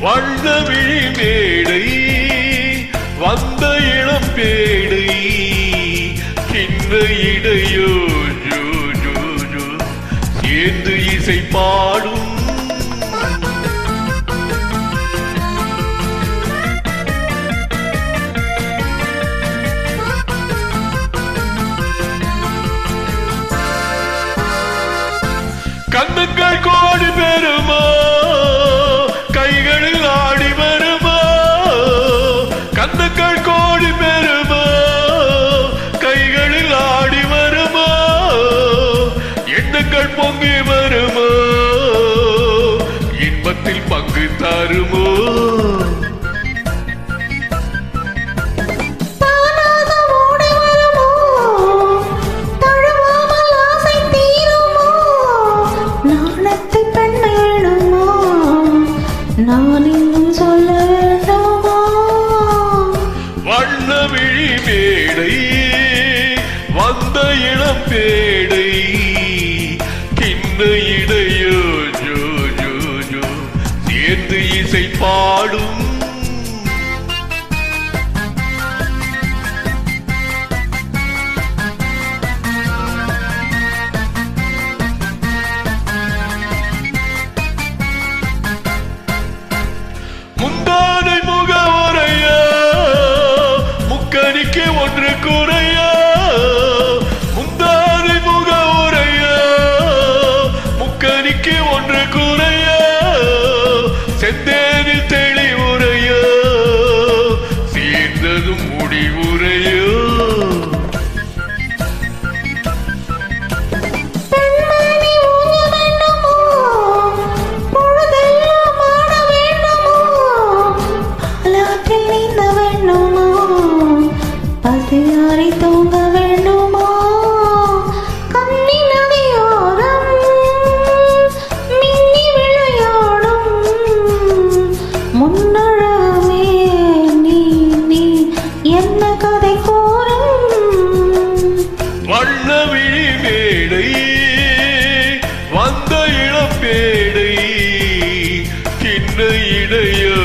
வண்ண விழி மேடை வந்த இளம் பேடை கிண்ண இடையோ ஜோ ஜோ ஜோ சேர்ந்து இசை பாடும் கண்ணுங்கள் கோடி பெறுமா கைகளில் ஆடி வருமா கண்ணுங்கள் கோடி பெறுமா கைகளில் ஆடி வருமா எண்ணங்கள் பொங்கி வருமா இன்பத்தில் பங்கு தருமோ நான் இன்னும் சொல்ல வேண்டாமா வண்ண விழி மேடை வந்த இளம் பேடை கிண்ண இடையோ ஜோ ஜோ ஜோ சேர்ந்து இசை பாடும் முந்தானை முகவரையா முக்கணிக்கு ஒன்று குறையா முந்தானை முகவரையா முக்கணிக்கு ஒன்று குறையா செந்தேனில் தெளிவுரையா சேர்ந்ததும் முடிவுரையோ பசியாரி தூங்க வேண்டுமா கண்ணி நதியோரம் மின்னி விளையாடும் முன்னழகமே நீ நீ என்ன கதை கூறும் வண்ண விழி மேடை வந்த இளம் பேடை கிண்ண இடையோ